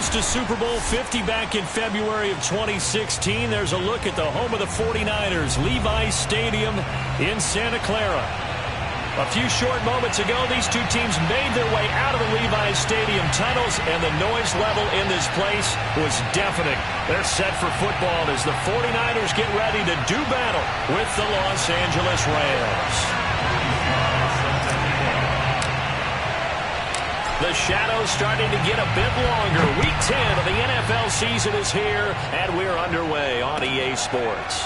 host to Super Bowl 50 back in February of 2016. There's a look at the home of the 49ers, Levi's Stadium in Santa Clara. A few short moments ago, these two teams made their way out of the Levi's Stadium tunnels, and the noise level in this place was deafening. They're set for football as the 49ers get ready to do battle with the Los Angeles Rams. The shadow's starting to get a bit longer. Week 10 of the NFL season is here, and we're underway on EA Sports.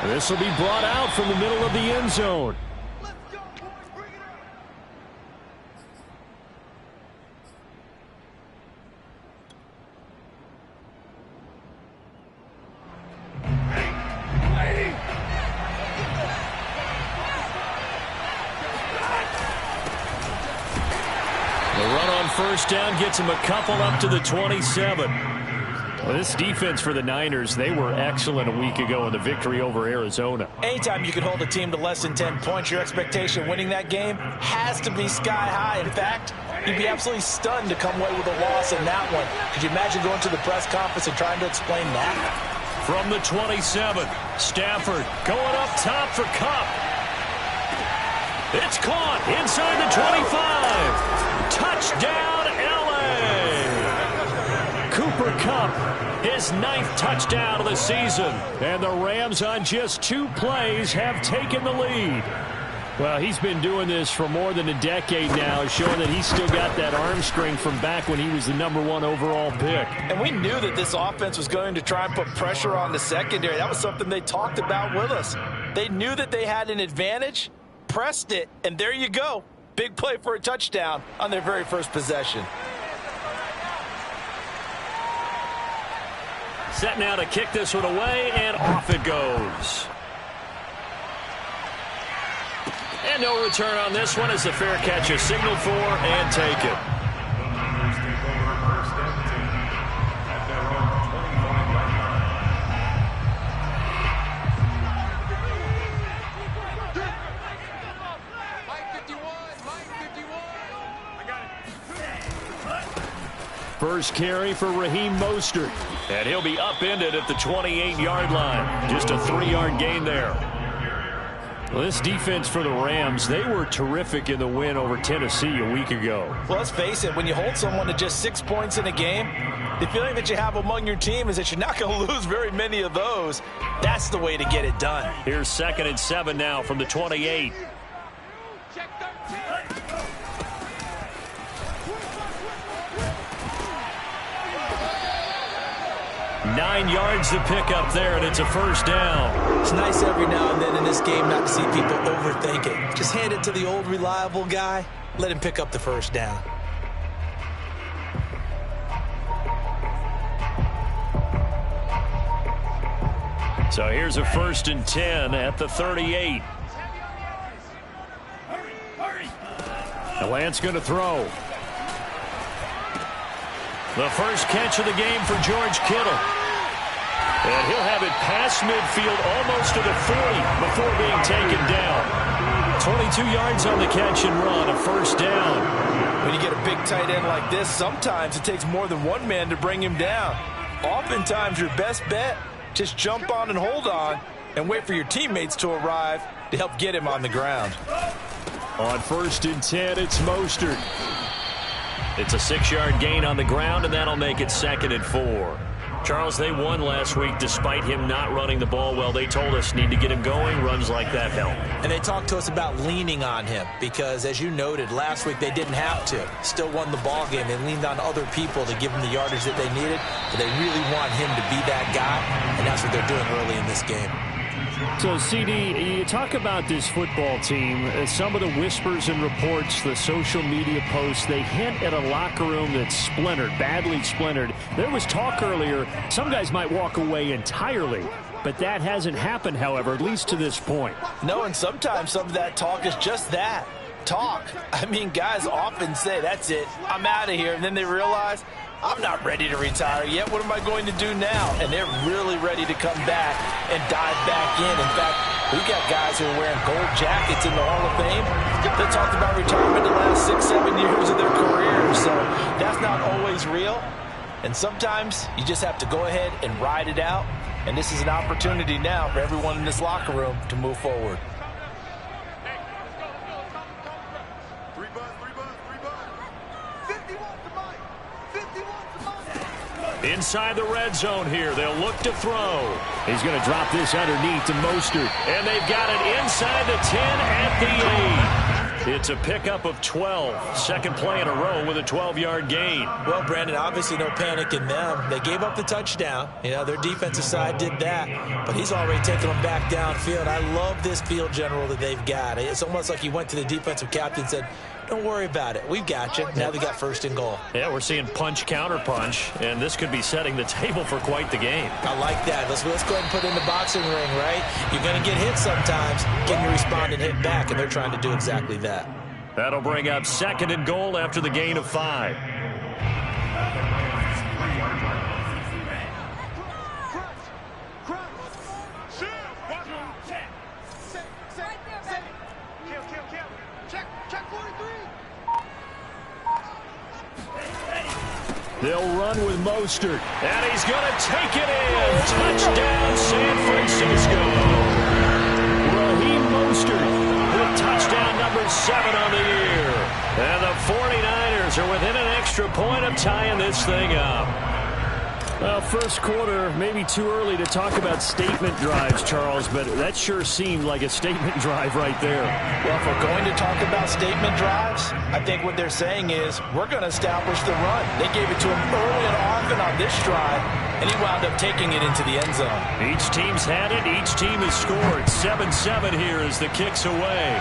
This will be brought out from the middle of the end zone. First down gets him a couple up to the 27. Well, this defense for the Niners, they were excellent a week ago in the victory over Arizona. Anytime you can hold a team to less than 10 points, your expectation winning that game has to be sky high. In fact, you'd be absolutely stunned to come away with a loss in that one. Could you imagine going to the press conference and trying to explain that? From the 27, Stafford going up top for Kupp. It's caught inside the 25. Touchdown, L.A. Cooper Kupp, his 9th touchdown of the season. And the Rams on just 2 plays have taken the lead. Well, he's been doing this for more than a decade now, showing that he's still got that arm strength from back when he was the #1 overall pick. And we knew that this offense was going to try and put pressure on the secondary. That was something they talked about with us. They knew that they had an advantage, pressed it, and there you go. Big play for a touchdown on their very first possession. Set now to kick this one away, and off it goes. And no return on this one as the fair catch is signaled for and taken. First carry for Raheem Mostert. And he'll be upended at the 28-yard line. Just a 3-yard gain there. Well, this defense for the Rams, they were terrific in the win over Tennessee a week ago. Well, let's face it, when you hold someone to just 6 points in a game, the feeling that you have among your team is that you're not going to lose very many of those. That's the way to get it done. Here's 2nd and 7 now from the 28. 9 yards to pick up there, and it's a first down. It's nice every now and then in this game not to see people overthink it. Just hand it to the old reliable guy. Let him pick up the first down. So here's a 1st and 10 at the 38. The Lance going to throw. The first catch of the game for George Kittle. And he'll have it past midfield almost to the 40 before being taken down. 22 yards on the catch and run, a first down. When you get a big tight end like this, sometimes it takes more than one man to bring him down. Oftentimes your best bet, just jump on and hold on and wait for your teammates to arrive to help get him on the ground. On 1st and 10, it's Mostert. It's a 6-yard gain on the ground, and that'll make it 2nd and 4. Charles, they won last week despite him not running the ball well. They told us need to get him going. Runs like that help. And they talked to us about leaning on him because, as you noted, last week they didn't have to. Still won the ball game. They leaned on other people to give them the yardage that they needed. But they really want him to be that guy, and that's what they're doing early in this game. So, CD, you talk about this football team. Some of the whispers and reports, the social media posts, they hint at a locker room that's splintered, badly splintered. There was talk earlier, some guys might walk away entirely. But that hasn't happened, however, at least to this point. No, and sometimes some of that talk is just that. Talk. I mean, guys often say, that's it, I'm out of here. And then they realize, I'm not ready to retire yet. What am I going to do now? And they're really ready to come back and dive back in. In fact, we've got guys who are wearing gold jackets in the Hall of Fame. They talked about retirement the last 6-7 years of their careers. So that's not always real. And sometimes you just have to go ahead and ride it out. And this is an opportunity now for everyone in this locker room to move forward. Inside the red zone here. They'll look to throw. He's going to drop this underneath to Mostert. And they've got it inside the 10 at the 8. It's a pickup of 12. Second play in a row with a 12-yard gain. Well, Brandon, obviously no panic in them. They gave up the touchdown. You know, their defensive side did that. But he's already taken them back downfield. I love this field general that they've got. It's almost like he went to the defensive captain and said, don't worry about it. We've got you. Now they got first and goal. Yeah, we're seeing punch, counter punch, and this could be setting the table for quite the game. I like that. Let's go ahead and put in the boxing ring, right? You're going to get hit sometimes. Can you respond and hit back? And they're trying to do exactly that. That'll bring up second and goal after the gain of 5. They'll run with Mostert, and he's going to take it in. Touchdown, San Francisco. Raheem Mostert with touchdown number 7 on the year. And the 49ers are within an extra point of tying this thing up. Well, first quarter, maybe too early to talk about statement drives, Charles, but that sure seemed like a statement drive right there. Well, if we're going to talk about statement drives, I think what they're saying is we're going to establish the run. They gave it to him early and often on this drive, and he wound up taking it into the end zone. Each team's had it. Each team has scored. 7-7 here as the kick's away.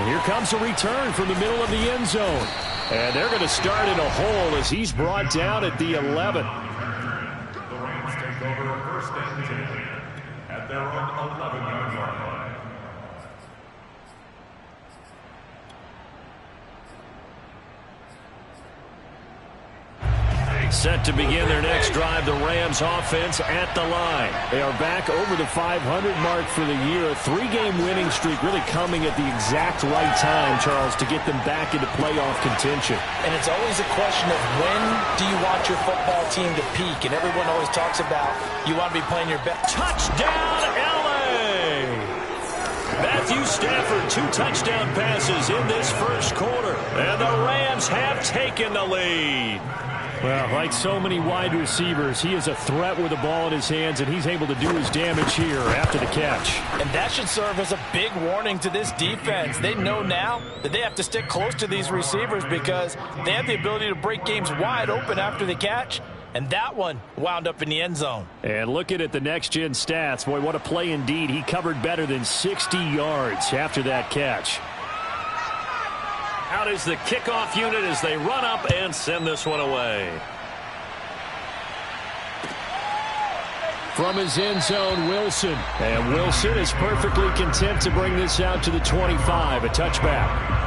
And here comes a return from the middle of the end zone. And they're going to start in a hole as he's brought down at the 11. The Rams take over first and 10 at their own 11-yard line. Set to begin their next drive, the Rams offense at the line. They are back over the 500 mark for the year. A 3-game winning streak really coming at the exact right time, Charles, to get them back into playoff contention. And it's always a question of when do you want your football team to peak? And everyone always talks about you want to be playing your best. Touchdown, L.A. Matthew Stafford, 2 touchdown passes in this first quarter. And the Rams have taken the lead. Well, like so many wide receivers, he is a threat with the ball in his hands, and he's able to do his damage here after the catch. And that should serve as a big warning to this defense. They know now that they have to stick close to these receivers because they have the ability to break games wide open after the catch. And that one wound up in the end zone. And looking at the next-gen stats, boy, what a play indeed. He covered better than 60 yards after that catch. Out is the kickoff unit as they run up and send this one away. From his end zone, Wilson. And Wilson is perfectly content to bring this out to the 25, a touchback.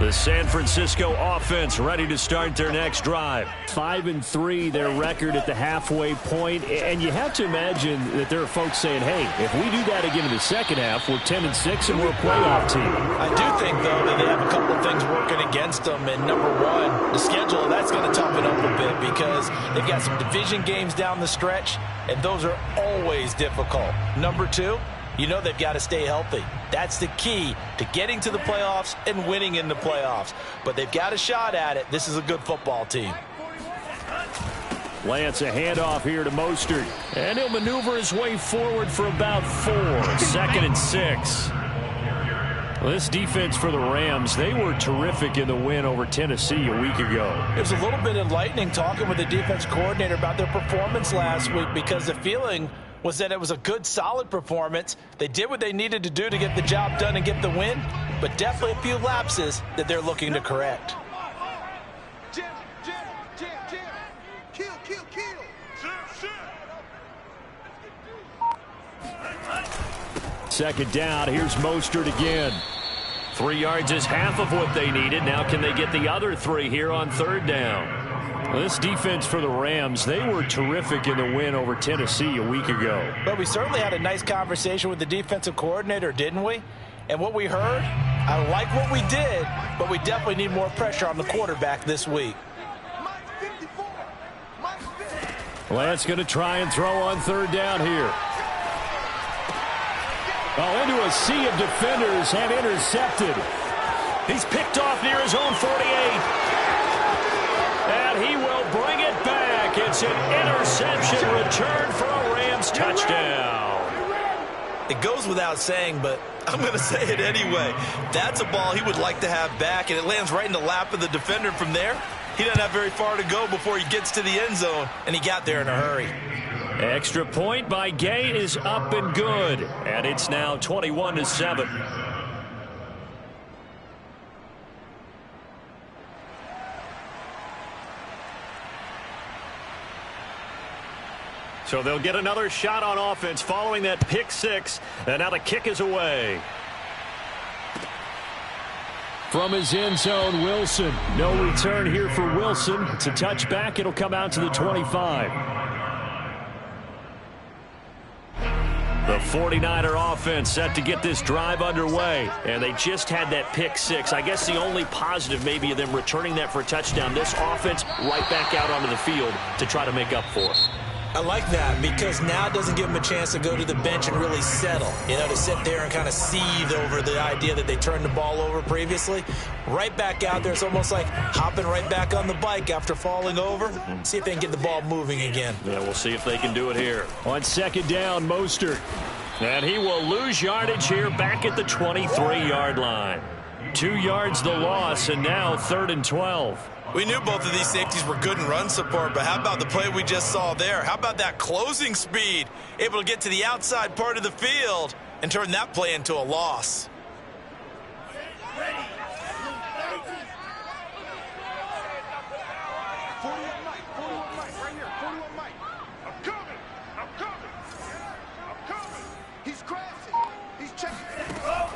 The San Francisco offense ready to start their next drive. 5-3, their record at the halfway point. And you have to imagine that there are folks saying, hey, if we do that again in the second half, we're 10-6 and we're a playoff team. I do think, though, that they have a couple of things working against them. And number one, the schedule, that's going to toughen up a bit because they've got some division games down the stretch, and those are always difficult. Number two, you know they've got to stay healthy. That's the key to getting to the playoffs and winning in the playoffs. But they've got a shot at it. This is a good football team. Lance, a handoff here to Mostert. And he'll maneuver his way forward for about 4. 2nd and 6. Well, this defense for the Rams, they were terrific in the win over Tennessee a week ago. It was a little bit enlightening talking with the defense coordinator about their performance last week because the feeling was that it was a good, solid performance. They did what they needed to do to get the job done and get the win, but definitely a few lapses that they're looking to correct. Second down, here's Mostert again. 3 yards is half of what they needed. Now can they get the other 3 here on 3rd down? Well, this defense for the Rams, they were terrific in the win over Tennessee a week ago. But we certainly had a nice conversation with the defensive coordinator, didn't we? And what we heard, I like what we did, but we definitely need more pressure on the quarterback this week. Lance going to try and throw on third down here. Oh, into a sea of defenders and intercepted. He's picked off near his own 48. And he will bring it back. It's an interception return for a Rams touchdown. It goes without saying, but I'm going to say it anyway. That's a ball he would like to have back, and it lands right in the lap of the defender from there. He doesn't have very far to go before he gets to the end zone, and he got there in a hurry. Extra point by Gay is up and good, and it's now 21-7. So they'll get another shot on offense following that pick six, and now the kick is away. From his end zone, Wilson. No return here for Wilson. It's a touchback. It'll come out to the 25. The 49er offense set to get this drive underway, and they just had that pick six. I guess the only positive maybe of them returning that for a touchdown. This offense right back out onto the field to try to make up for it. I like that because now it doesn't give them a chance to go to the bench and really settle. You know, to sit there and kind of seethe over the idea that they turned the ball over previously. Right back out there, it's almost like hopping right back on the bike after falling over. See if they can get the ball moving again. Yeah, we'll see if they can do it here. On second down, Mostert. And he will lose yardage here back at the 23-yard line. 2 yards the loss, and now 3rd and 12. We knew both of these safeties were good in run support, but how about the play we just saw there? How about that closing speed? Able to get to the outside part of the field and turn that play into a loss.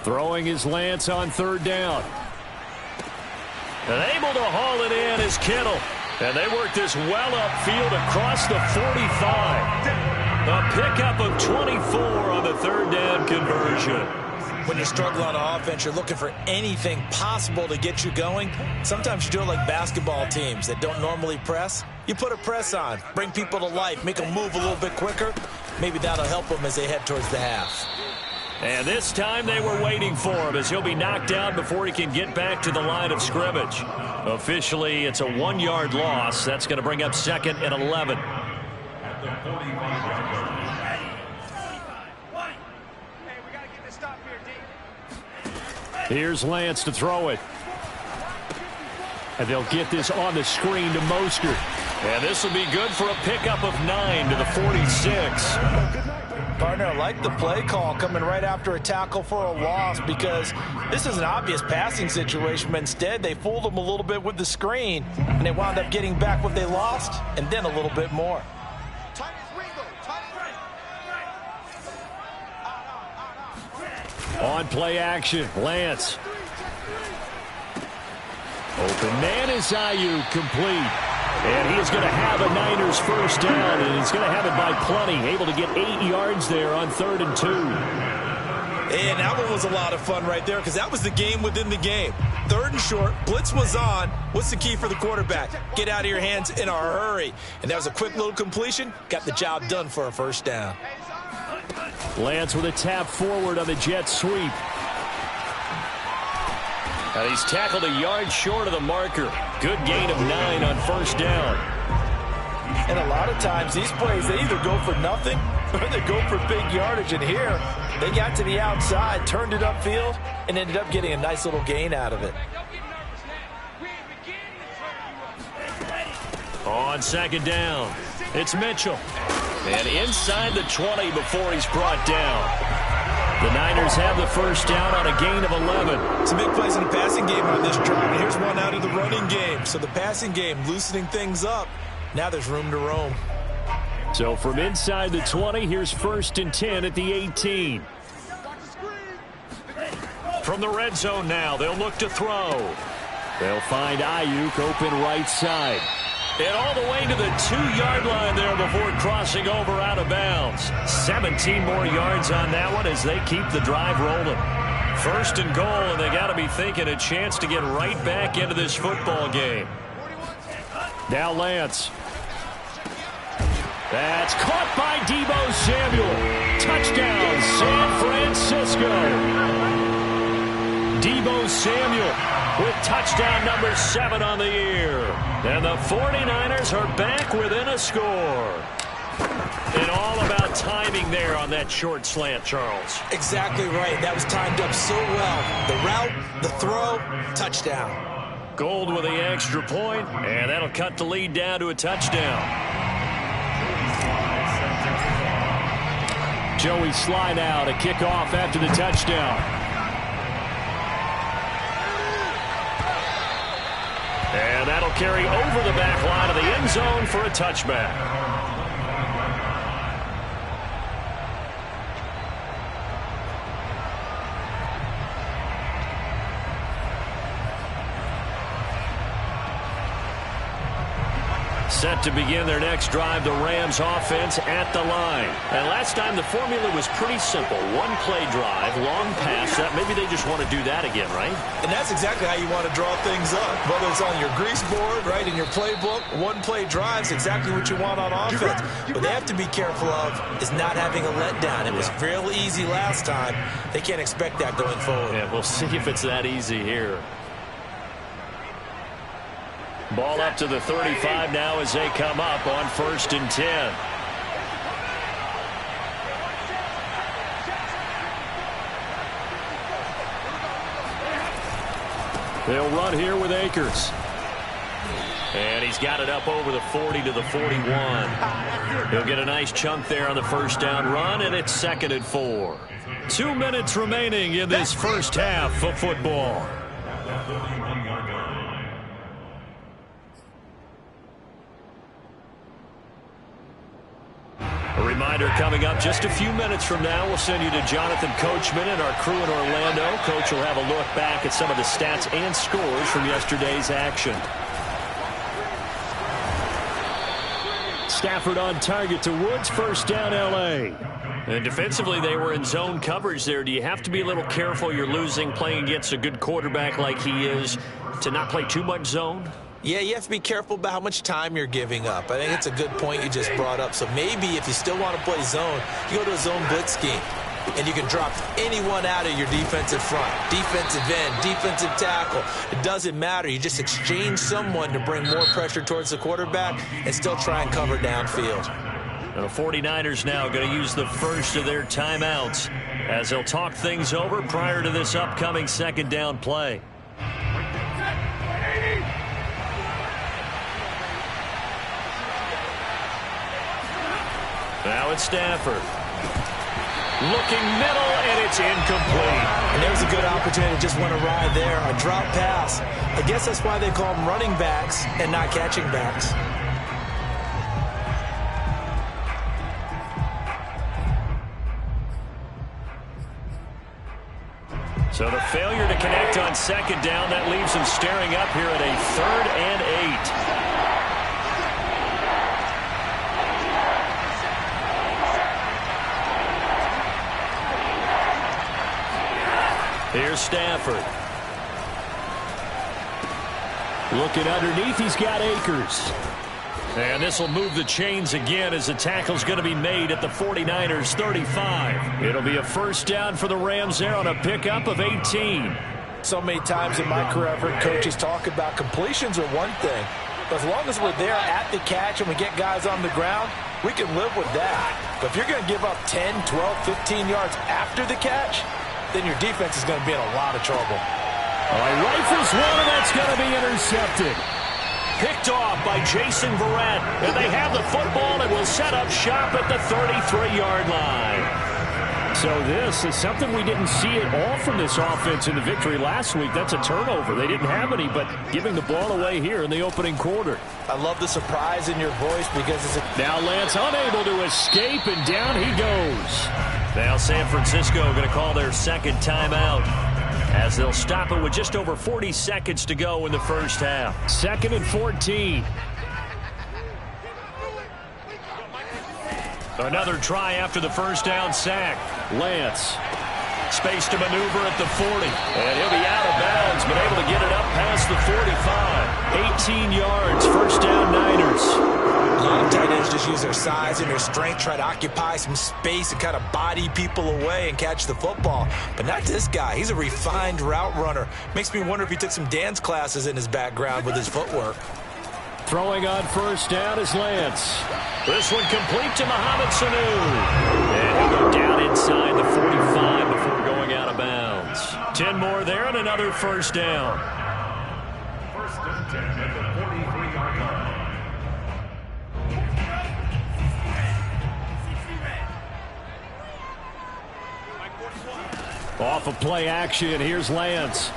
Throwing his Lance on third down. And able to haul it in is Kittle. And they work this well upfield across the 45. A pickup of 24 on the third down conversion. When you're struggling on offense, you're looking for anything possible to get you going. Sometimes you do it like basketball teams that don't normally press. You put a press on, bring people to life, make them move a little bit quicker. Maybe that'll help them as they head towards the half. And this time they were waiting for him as he'll be knocked down before he can get back to the line of scrimmage. Officially, it's a 1-yard loss. That's going to bring up 2nd and 11. Here's Lance to throw it. And they'll get this on the screen to Mostert. And this will be good for a pickup of 9 to the 46. Partner, I like the play call coming right after a tackle for a loss because this is an obvious passing situation, but instead they fooled them a little bit with the screen, and they wound up getting back what they lost and then a little bit more. On play action, Lance. Open man is Ayuk, complete. And he is going to have a Niners first down, and he's going to have it by plenty. Able to get 8 yards there on 3rd and 2. And that one was a lot of fun right there because that was the game within the game. 3rd and short, blitz was on. What's the key for the quarterback? Get out of your hands in a hurry. And that was a quick little completion. Got the job done for a first down. Lance with a tap forward on the jet sweep. And he's tackled a yard short of the marker. Good gain of 9 on first down. And a lot of times these plays, they either go for nothing or they go for big yardage. And here, they got to the outside, turned it upfield, and ended up getting a nice little gain out of it. On second down, it's Mitchell. And inside the 20 before he's brought down. The Niners have the first down on a gain of 11. Some big plays in the passing game on this drive, and here's one out of the running game. So the passing game loosening things up. Now there's room to roam. So from inside the 20, here's 1st and 10 at the 18. From the red zone now, they'll look to throw. They'll find Ayuk open right side. And all the way to the 2-yard line there before crossing over out of bounds. 17 more yards on that one as they keep the drive rolling. First and goal, and they got to be thinking a chance to get right back into this football game. Now Lance. That's caught by Deebo Samuel. Touchdown, San Francisco. Deebo Samuel with touchdown number 7 on the year. And the 49ers are back within a score. And all about timing there on that short slant, Charles. Exactly right. That was timed up so well. The route, the throw, touchdown. Gold with the extra point, and that'll cut the lead down to a touchdown. Joey slide out, a kickoff after the touchdown. And that'll carry over the back line of the end zone for a touchback. Set to begin their next drive, the Rams offense at the line. And last time the formula was pretty simple. One play drive, long pass. Maybe they just want to do that again, right? And that's exactly how you want to draw things up. Whether it's on your grease board, right, in your playbook, one play drive is exactly what you want on offense. What they have to be careful of is not having a letdown. It was real easy last time. They can't expect that going forward. Yeah, we'll see if it's that easy here. Ball up to the 35 now as they come up on 1st and 10. They'll run here with Akers. And he's got it up over the 40 to the 41. He'll get a nice chunk there on the first down run, and it's 2nd and 4. 2 minutes remaining in this first half of football. A reminder coming up just a few minutes from now, we'll send you to Jonathan Coachman and our crew in Orlando. Coach will have a look back at some of the stats and scores from yesterday's action. Stafford on target to Woods, first down L.A. And defensively, they were in zone coverage there. Do you have to be a little careful you're losing playing against a good quarterback like he is to not play too much zone? Yeah, you have to be careful about how much time you're giving up. I think it's a good point you just brought up. So maybe if you still want to play zone, you go to a zone blitz scheme. And you can drop anyone out of your defensive front, defensive end, defensive tackle. It doesn't matter. You just exchange someone to bring more pressure towards the quarterback and still try and cover downfield. And the 49ers now going to use the first of their timeouts as they'll talk things over prior to this upcoming 2nd down play. Now it's Stafford. Looking middle, and it's incomplete. And there's a good opportunity. Just want to ride there. A drop pass. I guess that's why they call them running backs and not catching backs. So the failure to connect on 2nd down, that leaves them staring up here at a 3rd and 8. Here's Stafford. Looking underneath, he's got Akers. And this will move the chains again as the tackle's going to be made at the 49ers 35. It'll be a first down for the Rams there on a pickup of 18. So many times in my career I've heard coaches talk about completions are one thing. But as long as we're there at the catch and we get guys on the ground, we can live with that. But if you're going to give up 10, 12, 15 yards after the catch, then your defense is going to be in a lot of trouble. All right, rifles one, and that's going to be intercepted. Picked off by Jason Verrett. And they have the football and will set up shop at the 33-yard line. So this is something we didn't see at all from this offense in the victory last week. That's a turnover. They didn't have any, but giving the ball away here in the opening quarter. I love the surprise in your voice because it's now Lance unable to escape, and down he goes. Now San Francisco going to call their 2nd timeout as they'll stop it with just over 40 seconds to go in the first half. 2nd and 14. Another try after the first down sack. Lance Space to maneuver at the 40. And he'll be out of bounds, but able to get it up past the 45. 18 yards, first down Niners. A lot of tight ends just use their size and their strength, try to occupy some space and kind of body people away and catch the football. But not this guy. He's a refined route runner. Makes me wonder if he took some dance classes in his background with his footwork. Throwing on first down is Lance. This one complete to Mohamed Sanu. And he'll go down inside the 45 before going out of bounds. 10 more there and another first down. First and 10 at the 43-yard line. Off of play action, here's Lance.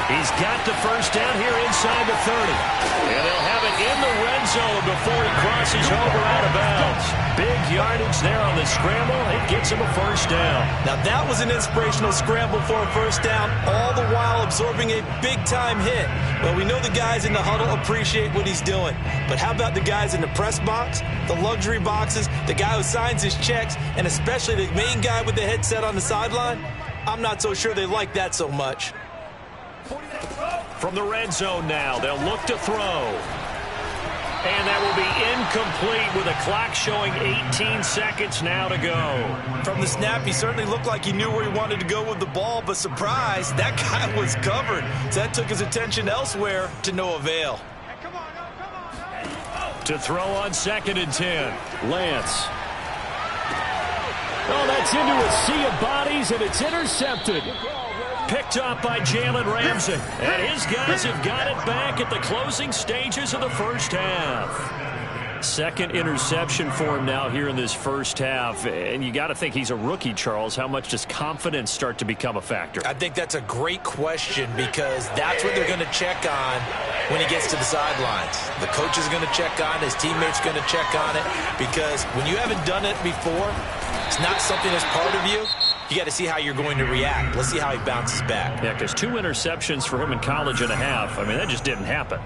He's got the first down here inside the 30. And they'll have it in the red zone before he crosses over out of bounds. Big yardage there on the scramble. It gets him a first down. Now that was an inspirational scramble for a first down, all the while absorbing a big-time hit. Well, we know the guys in the huddle appreciate what he's doing. But how about the guys in the press box, the luxury boxes, the guy who signs his checks, and especially the main guy with the headset on the sideline? I'm not so sure they like that so much. From the red zone now, they'll look to throw. And that will be incomplete with a clock showing 18 seconds now to go. From the snap, he certainly looked like he knew where he wanted to go with the ball, but surprise, that guy was covered. So that took his attention elsewhere to no avail. To throw on 2nd and 10. Lance. Oh, that's into a sea of bodies, and it's intercepted. Picked up by Jalen Ramsey. And his guys have got it back at the closing stages of the first half. Second interception for him now here in this first half. And you got to think he's a rookie, Charles. How much does confidence start to become a factor? I think that's a great question because that's what they're going to check on when he gets to the sidelines. The coach is going to check on it. His teammates going to check on it because when you haven't done it before, it's not something that's part of you. You got to see how you're going to react. Let's see how he bounces back. Yeah, because 2 interceptions for him in college and a half. I mean, that just didn't happen.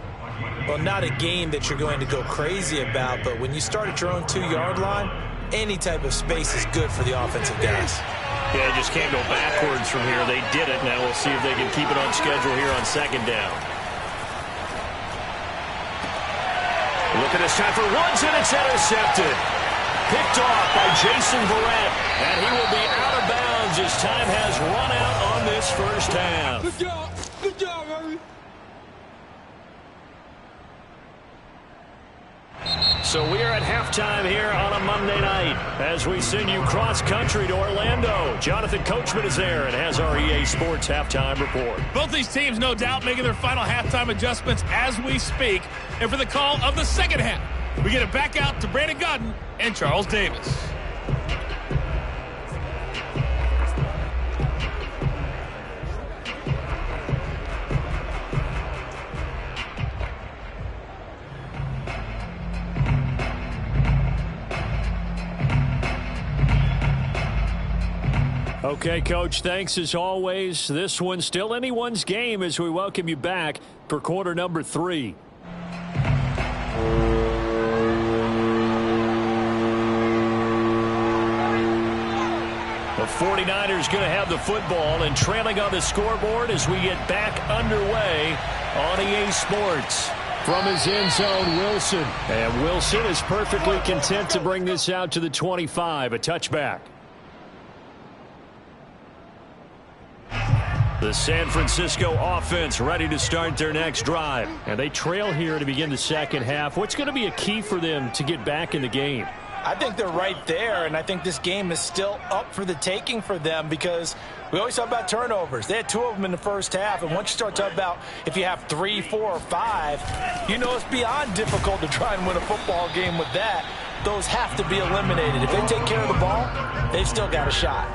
Well, not a game that you're going to go crazy about, but when you start at your own 2-yard line, any type of space is good for the offensive guys. Yeah, just can't go backwards from here. They did it. Now we'll see if they can keep it on schedule here on 2nd down. Look at this time for Woods, and it's intercepted. Picked off by Jason Verrett, and he will be out of bounds as time has run out on this first half. Good job. Good job, baby. So we are at halftime here on a Monday night as we send you cross-country to Orlando. Jonathan Coachman is there and has our EA Sports halftime report. Both these teams, no doubt, making their final halftime adjustments as we speak. And for the call of the second half, we get it back out to Brandon Godden and Charles Davis. Okay, Coach, thanks as always. This one's still anyone's game as we welcome you back for quarter number 3. The 49ers going to have the football and trailing on the scoreboard as we get back underway on EA Sports. From his end zone, Wilson. And Wilson is perfectly content to bring this out to the 25, a touchback. The San Francisco offense ready to start their next drive. And they trail here to begin the second half. What's going to be a key for them to get back in the game? I think they're right there, and I think this game is still up for the taking for them because we always talk about turnovers. They had 2 of them in the first half, and once you start talking about if you have 3, 4, or 5, you know it's beyond difficult to try and win a football game with that. Those have to be eliminated. If they take care of the ball, they've still got a shot.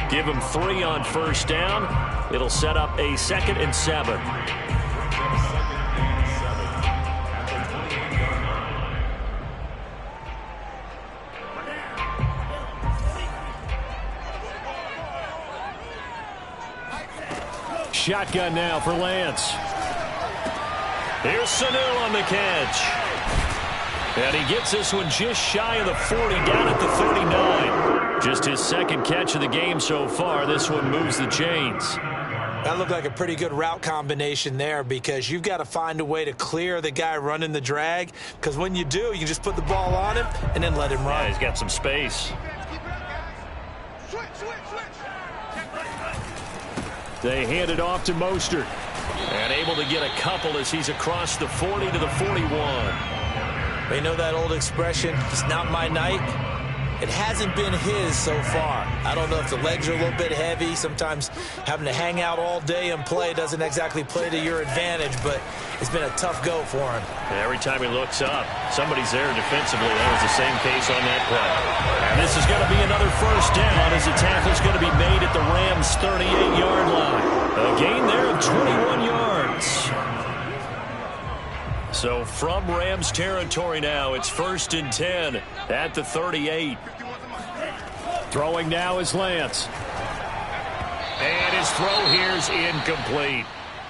Give them 3 on first down. It'll set up a 2nd and 7. Shotgun now for Lance. Here's Sanu on the catch. And he gets this one just shy of the 40, down at the 39. Just his second catch of the game so far. This one moves the chains. That looked like a pretty good route combination there, because you've got to find a way to clear the guy running the drag, because when you do, you just put the ball on him and then let him run. Yeah, he's got some space. They hand it off to Mostert. And able to get a couple as he's across the 40 to the 41. You know that old expression, it's not my night? It hasn't been his so far. I don't know if the legs are a little bit heavy. Sometimes having to hang out all day and play doesn't exactly play to your advantage, but it's been a tough go for him. And every time he looks up, somebody's there defensively. That was the same case on that play. And this is going to be another first down as the tackle's going to be made at the Rams' 38-yard line. A gain there of 21 yards. So from Rams territory now, it's 1st and 10 at the 38. Throwing now is Lance. And his throw here is incomplete.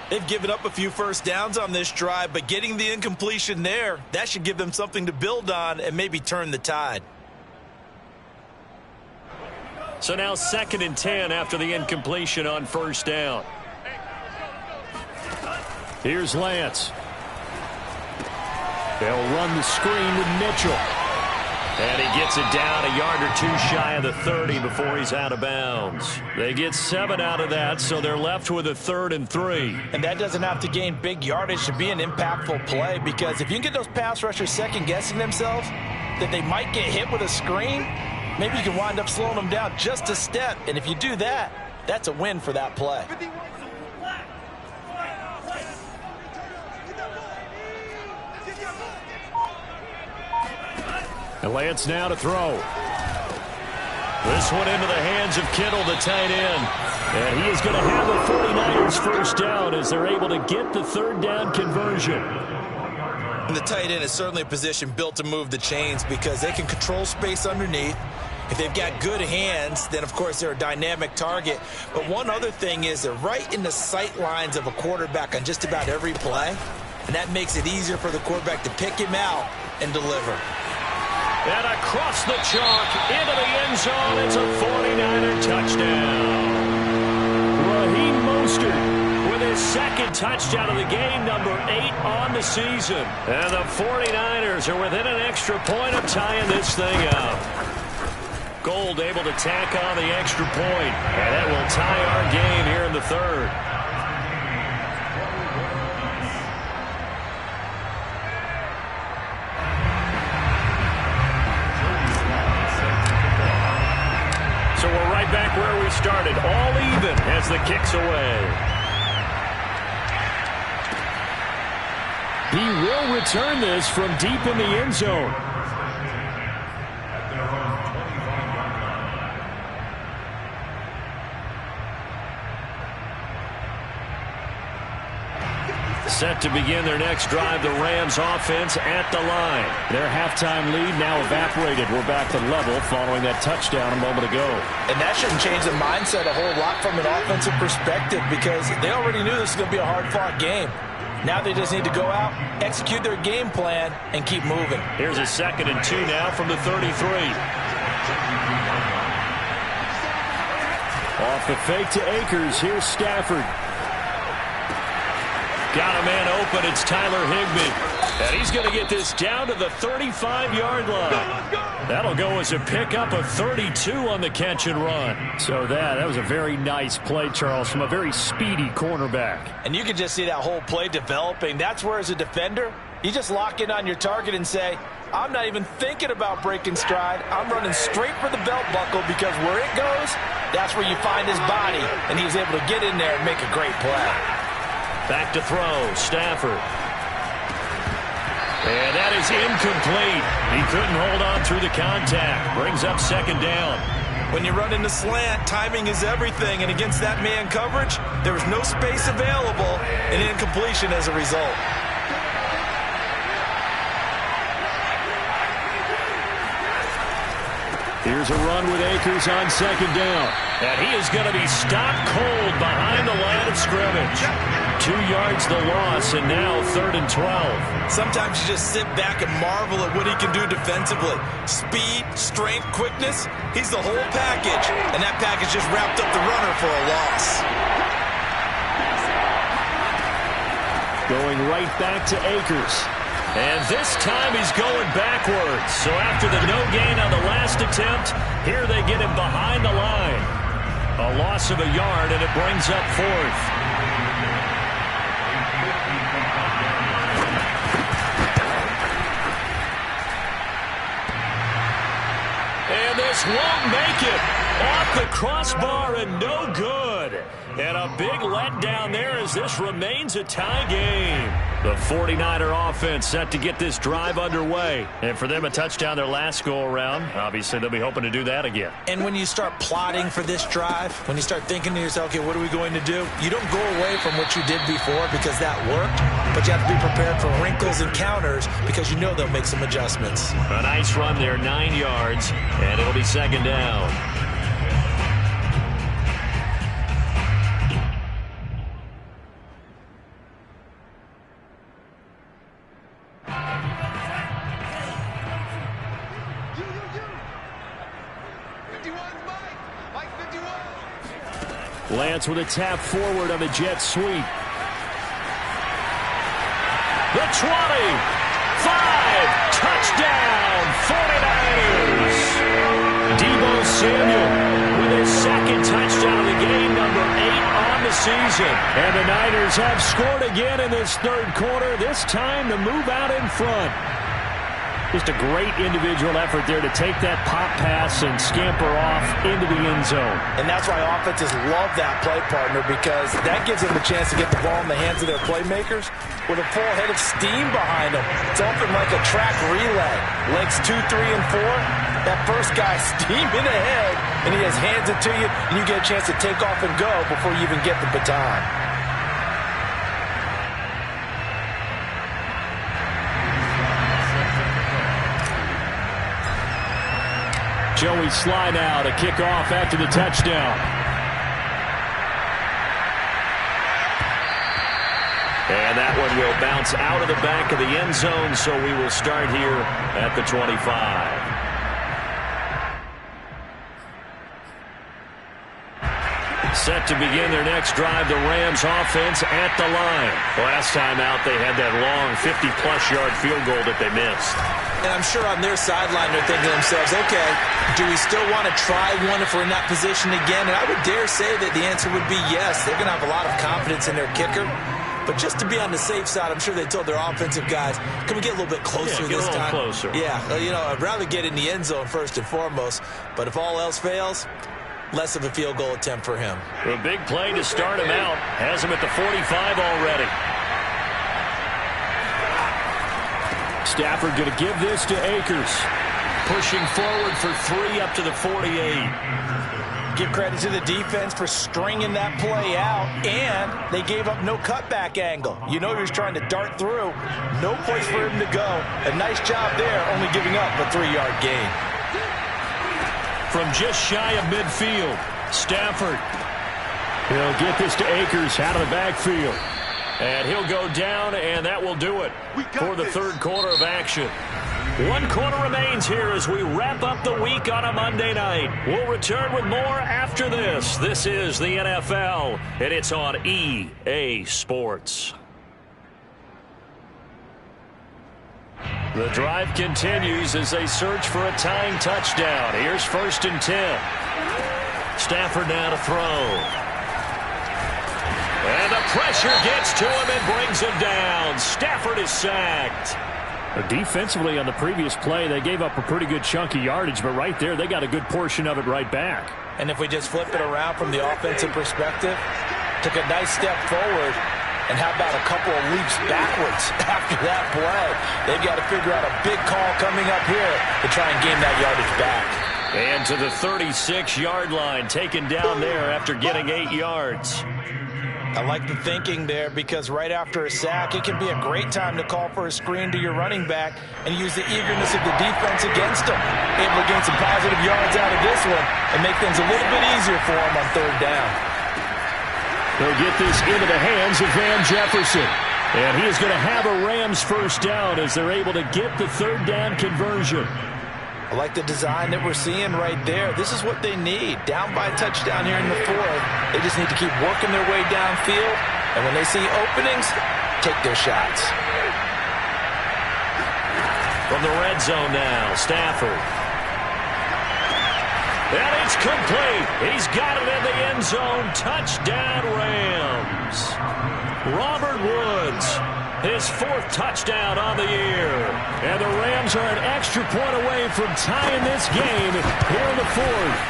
They've given up a few first downs on this drive, but getting the incompletion there, that should give them something to build on and maybe turn the tide. So now 2nd and 10 after the incompletion on first down. Here's Lance. They'll run the screen with Mitchell. And he gets it down a yard or two shy of the 30 before he's out of bounds. They get 7 out of that, so they're left with a 3rd and 3. And that doesn't have to gain big yardage to be an impactful play, because if you can get those pass rushers second-guessing themselves that they might get hit with a screen, maybe you can wind up slowing them down just a step. And if you do that, that's a win for that play. And Lance now to throw. This one into the hands of Kittle, the tight end. And he is going to have the 49ers first down as they're able to get the 3rd down conversion. And the tight end is certainly a position built to move the chains, because they can control space underneath. If they've got good hands, then of course they're a dynamic target. But one other thing is they're right in the sight lines of a quarterback on just about every play. And that makes it easier for the quarterback to pick him out and deliver. And across the chalk, into the end zone, it's a 49er touchdown. Raheem Mostert with his 2nd touchdown of the game, number 8 on the season. And the 49ers are within an extra point of tying this thing up. Gold able to tack on the extra point, and that will tie our game here in the 3rd. So we're right back where we started, all even as the kick's away. He will return this from deep in the end zone. Set to begin their next drive, the Rams offense at the line. Their halftime lead now evaporated. We're back to level following that touchdown a moment ago. And that shouldn't change the mindset a whole lot from an offensive perspective, because they already knew this was going to be a hard-fought game. Now they just need to go out, execute their game plan, and keep moving. Here's a 2nd and 2 now from the 33. Off the fake to Akers. Here's Stafford. Got a man open. It's Tyler Higbee. And he's going to get this down to the 35-yard line. That'll go as a pickup of 32 on the catch and run. So that was a very nice play, Charles, from a very speedy cornerback. And you can just see that whole play developing. That's where, as a defender, you just lock in on your target and say, I'm not even thinking about breaking stride. I'm running straight for the belt buckle, because where it goes, that's where you find his body. And he's able to get in there and make a great play. Back to throw, Stafford. And that is incomplete. He couldn't hold on through the contact. Brings up 2nd down. When you run in the slant, timing is everything. And against that man coverage, there was no space available, and incompletion as a result. Here's a run with Akers on 2nd down. And he is going to be stopped cold behind the line of scrimmage. 2 yards the loss, and now 3rd and 12. Sometimes you just sit back and marvel at what he can do defensively. Speed, strength, quickness, he's the whole package. And that package just wrapped up the runner for a loss. Going right back to Akers. And this time he's going backwards. So after the no gain on the last attempt, here they get him behind the line. A loss of a yard, and it brings up 4th. And this won't make it. Off the crossbar and no good. And a big letdown there as this remains a tie game. The 49er offense set to get this drive underway. And for them, a touchdown their last go-around. Obviously, they'll be hoping to do that again. And when you start plotting for this drive, when you start thinking to yourself, okay, what are we going to do? You don't go away from what you did before because that worked, but you have to be prepared for wrinkles and counters because you know they'll make some adjustments. A nice run there, 9 yards, and it'll be 2nd down. Lance with a tap forward on the jet sweep. The 20, 5, touchdown, 49ers. Deebo Samuel with his 2nd touchdown of the game, number 8 on the season. And the Niners have scored again in this 3rd quarter, this time to move out in front. Just a great individual effort there to take that pop pass and scamper off into the end zone. And that's why offenses love that play, partner, because that gives them a chance to get the ball in the hands of their playmakers with a full head of steam behind them. It's often like a track relay. Legs 2, 3, and 4. That first guy steaming ahead, and he has hands it to you, and you get a chance to take off and go before you even get the baton. Joey Sly now to kick off after the touchdown. And that one will bounce out of the back of the end zone, so we will start here at the 25. Set to begin their next drive, the Rams offense at the line. Last time out, they had that long 50-plus yard field goal that they missed. And I'm sure on their sideline they're thinking to themselves, okay, do we still want to try one if we're in that position again? And I would dare say that the answer would be yes. They're going to have a lot of confidence in their kicker. But just to be on the safe side, I'm sure they told their offensive guys, can we get a little bit closer this time? Closer. Yeah, you know, I'd rather get in the end zone first and foremost. But if all else fails, less of a field goal attempt for him. A big play to start him out. Has him at the 45 already. Stafford going to give this to Akers. Pushing forward for 3 up to the 48. Give credit to the defense for stringing that play out, and they gave up no cutback angle. You know he was trying to dart through. No place for him to go. A nice job there, only giving up a 3-yard gain. From just shy of midfield, Stafford. He'll get this to Akers out of the backfield. And he'll go down, and that will do it for the 3rd quarter of action. 1 quarter remains here as we wrap up the week on a Monday night. We'll return with more after this. This is the NFL, and it's on EA Sports. The drive continues as they search for a tying touchdown. Here's 1st and 10. Stafford now to throw. And the pressure gets to him and brings him down. Stafford is sacked. Defensively on the previous play, they gave up a pretty good chunk of yardage, but right there, they got a good portion of it right back. And if we just flip it around from the offensive perspective, took a nice step forward, and how about a couple of leaps backwards after that play? They've got to figure out a big call coming up here to try and gain that yardage back. And to the 36-yard line, taken down there after getting 8 yards. I like the thinking there because right after a sack, it can be a great time to call for a screen to your running back and use the eagerness of the defense against them. Able to gain some positive yards out of this one and make things a little bit easier for them on 3rd down. He'll get this into the hands of Van Jefferson. And he is going to have a Rams first down as they're able to get the third down conversion. I like the design that we're seeing right there. This is what they need. Down by a touchdown here in the fourth. They just need to keep working their way downfield. And when they see openings, take their shots. From the red zone now, Stafford. And it's complete. He's got it in the end zone. Touchdown, Rams. Robert Woods, his fourth touchdown on the year. And the Rams are an extra point away from tying this game here in the fourth.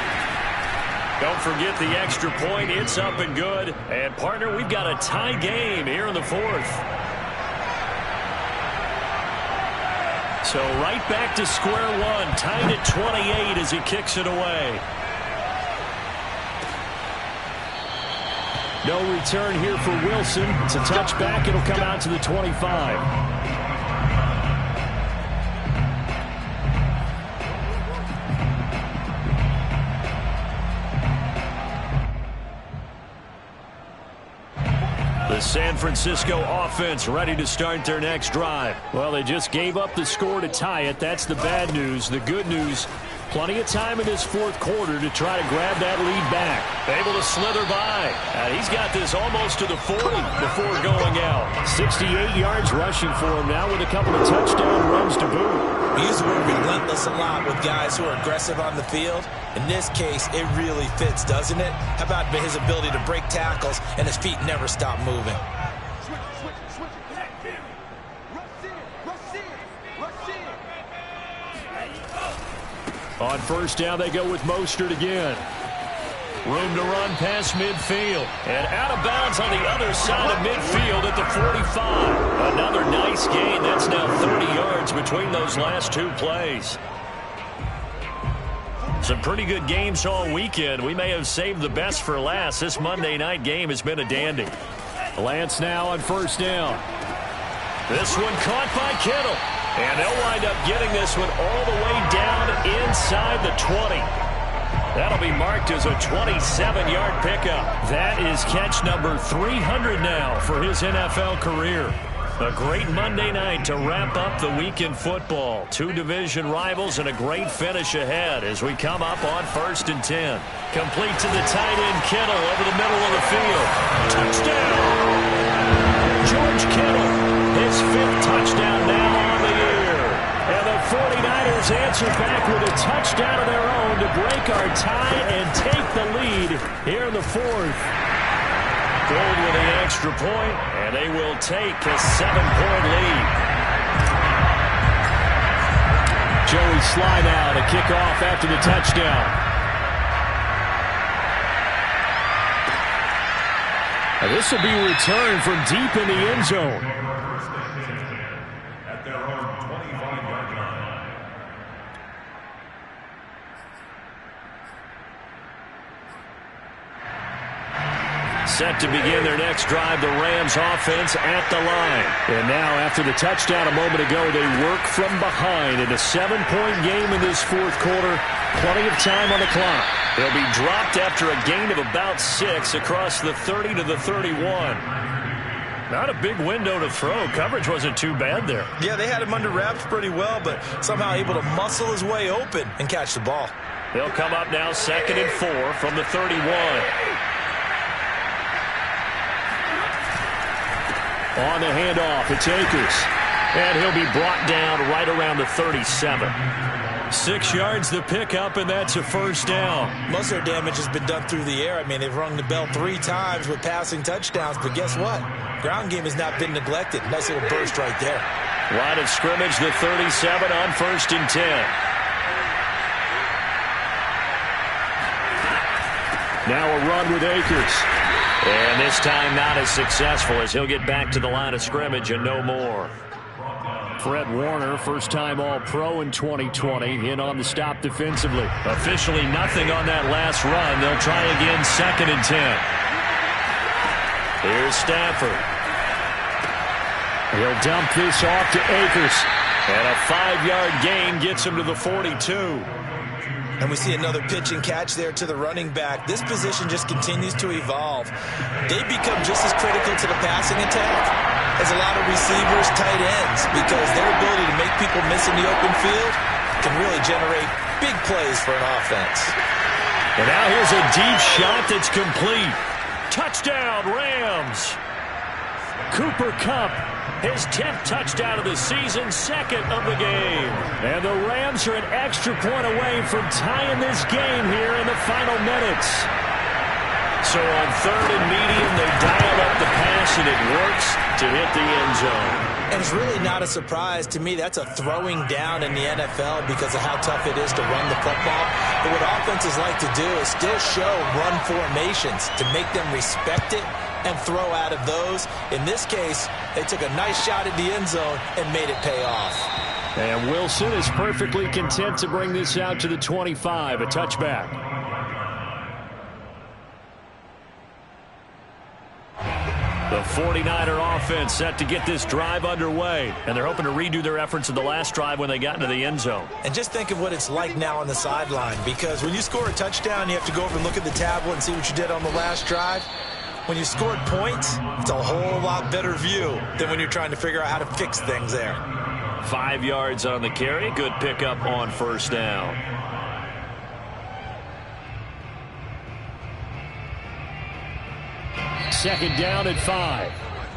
Don't forget the extra point. It's up and good. And, partner, we've got a tie game here in the fourth. So right back to square one. Tied at 28 as he kicks it away. No return here for Wilson. It's a touchback. It'll come out to the 25. The San Francisco offense ready to start their next drive. Well, they just gave up the score to tie it. That's the bad news. The good news, plenty of time in this fourth quarter to try to grab that lead back. Able to slither by. And he's got this almost to the 40 before going out. 68 yards rushing for him now with a couple of touchdown runs to boot. We use the word relentless a lot with guys who are aggressive on the field. In this case, it really fits, doesn't it? How about his ability to break tackles and his feet never stop moving? On first down, they go with Mostert again. Room to run past midfield. And out of bounds on the other side of midfield at the 45. Another nice gain. That's now 30 yards between those last two plays. Some pretty good games all weekend. We may have saved the best for last. This Monday night game has been a dandy. Lance now on first down. This one caught by Kittle. And they'll wind up getting this one all the way down inside the 20. That'll be marked as a 27-yard pickup. That is catch number 300 now for his NFL career. A great Monday night to wrap up the week in football. Two division rivals and a great finish ahead as we come up on 1st and 10. Complete to the tight end Kittle over the middle of the field. Touchdown! George Kittle, his 5th touchdown now on the year. And the 49ers answer back with a touchdown of their own to break our tie and take the lead here in the fourth. Gold with the extra point, and they will take a 7-point lead. Joey Sly now to kick off after the touchdown. And this will be returned from deep in the end zone. At their own 25-yard line. Set to begin their next drive, the Rams offense at the line. And now after the touchdown a moment ago, they work from behind in a 7-point game in this fourth quarter. Plenty of time on the clock. They'll be dropped after a gain of about 6 across the 30 to the 31. Not a big window to throw. Coverage wasn't too bad there. Yeah, they had him under wraps pretty well, but somehow able to muscle his way open and catch the ball. They'll come up now 2nd and 4 from the 31. On the handoff, it's Akers. And he'll be brought down right around the 37. 6 yards the pickup, and that's a first down. Most of their damage has been done through the air. I mean, they've rung the bell 3 times with passing touchdowns, but guess what? Ground game has not been neglected. Nice little burst right there. Line of scrimmage, the 37 on 1st and 10. Now a run with Akers. And this time not as successful as he'll get back to the line of scrimmage and no more. Fred Warner, first-time All-Pro in 2020, in on the stop defensively. Officially nothing on that last run. They'll try again 2nd and 10. Here's Stafford. He'll dump this off to Akers. And a 5-yard gain gets him to the 42. And we see another pitch and catch there to the running back. This position just continues to evolve. They become just as critical to the passing attack as a lot of receivers, tight ends, because their ability to make people miss in the open field can really generate big plays for an offense. And now here's a deep shot that's complete. Touchdown, Rams. Cooper Kupp, his 10th touchdown of the season, second of the game. And the Rams are an extra point away from tying this game here in the final minutes. So on third and medium, they dial up the pass, and it works to hit the end zone. And it's really not a surprise to me. That's a throwing down in the NFL because of how tough it is to run the football. But what offenses like to do is still show run formations to make them respect it and throw out of those. In this case, they took a nice shot at the end zone and made it pay off. And Wilson is perfectly content to bring this out to the 25, a touchback. The 49er offense set to get this drive underway, and they're hoping to redo their efforts in the last drive when they got into the end zone. And just think of what it's like now on the sideline, because when you score a touchdown, you have to go over and look at the tablet and see what you did on the last drive. When you scored points, it's a whole lot better view than when you're trying to figure out how to fix things there. 5 yards on the carry. Good pickup on first down. Second down at 5.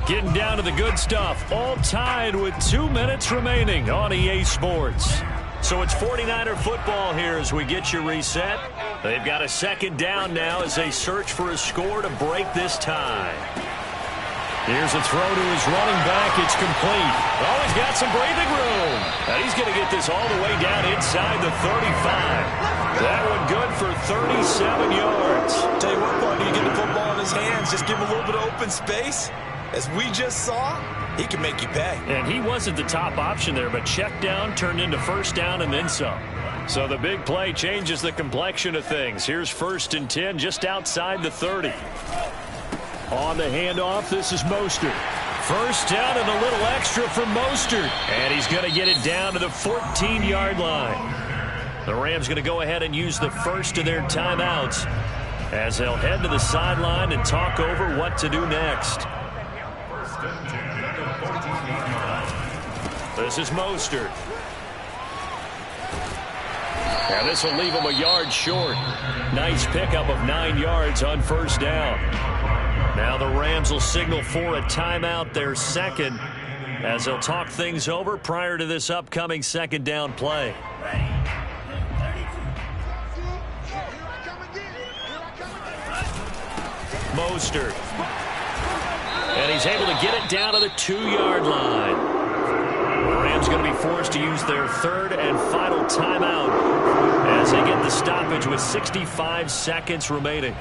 Getting down to the good stuff. All tied with 2 minutes remaining on EA Sports. So it's 49er football here as we get you reset. They've got a second down now as they search for a score to break this tie. Here's a throw to his running back. It's complete. Oh, he's got some breathing room. And he's going to get this all the way down inside the 35. That one good for 37 yards. Tell you what, partner, you get the football in his hands, just give him a little bit of open space. As we just saw, he can make you pay. And he wasn't the top option there, but check down turned into first down and then some. So the big play changes the complexion of things. Here's first and 10 just outside the 30. On the handoff, this is Mostert. First down and a little extra for Mostert. And he's going to get it down to the 14-yard line. The Rams going to go ahead and use the first of their timeouts as they'll head to the sideline and talk over what to do next. This is Mostert. And this will leave him a yard short. Nice pickup of 9 yards on first down. Now the Rams will signal for a timeout, their second, as they'll talk things over prior to this upcoming second down play. Mostert. And he's able to get it down to the 2-yard line. The Rams going to be forced to use their third and final timeout as they get the stoppage with 65 seconds remaining.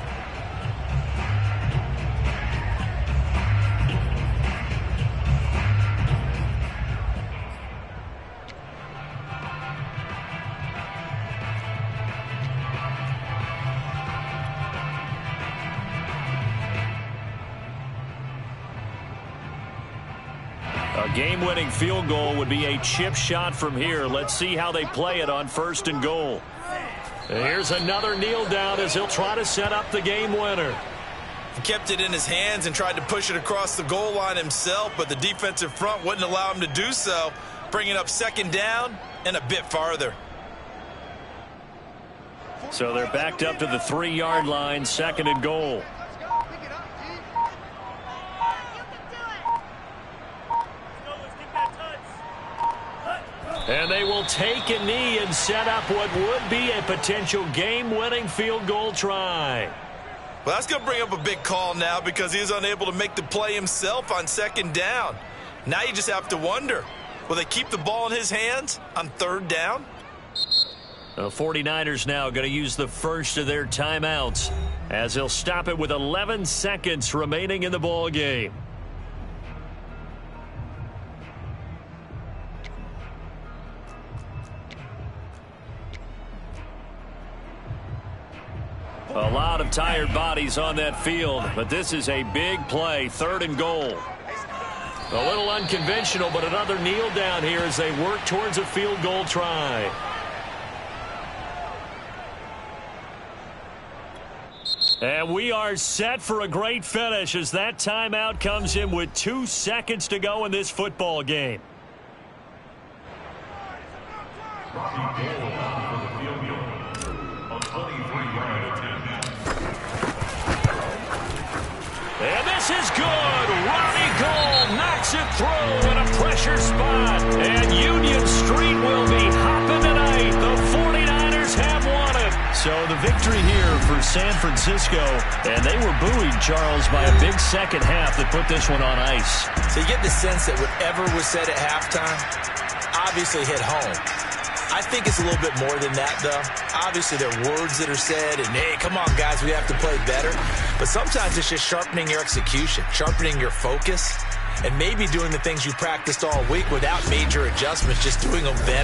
A game-winning field goal would be a chip shot from here. Let's see how they play it on first and goal. Here's another kneel down as he'll try to set up the game winner. He kept it in his hands and tried to push it across the goal line himself, but the defensive front wouldn't allow him to do so, bringing up second down and a bit farther. So they're backed up to the 3-yard line, second and goal. And they will take a knee and set up what would be a potential game-winning field goal try. Well, that's going to bring up a big call now because he was unable to make the play himself on second down. Now you just have to wonder, will they keep the ball in his hands on third down? The 49ers now going to use the first of their timeouts as they'll stop it with 11 seconds remaining in the ball game. A lot of tired bodies on that field, but this is a big play, third and goal. A little unconventional, but another kneel down here as they work towards a field goal try. And we are set for a great finish as that timeout comes in with 2 seconds to go in this football game. Rocky Gold out for the field goal. A 23-yard attempt. And this is good. Ronnie Gold knocks it through in a pressure spot. And Union Street will be hopping tonight. The 49ers have won it. So the victory here for San Francisco. And they were buoyed, Charles, by a big second half that put this one on ice. So you get the sense that whatever was said at halftime obviously hit home. I think it's a little bit more than that, though. Obviously, there are words that are said, and, hey, come on, guys, we have to play better. But sometimes it's just sharpening your execution, sharpening your focus, and maybe doing the things you practiced all week without major adjustments, just doing them better.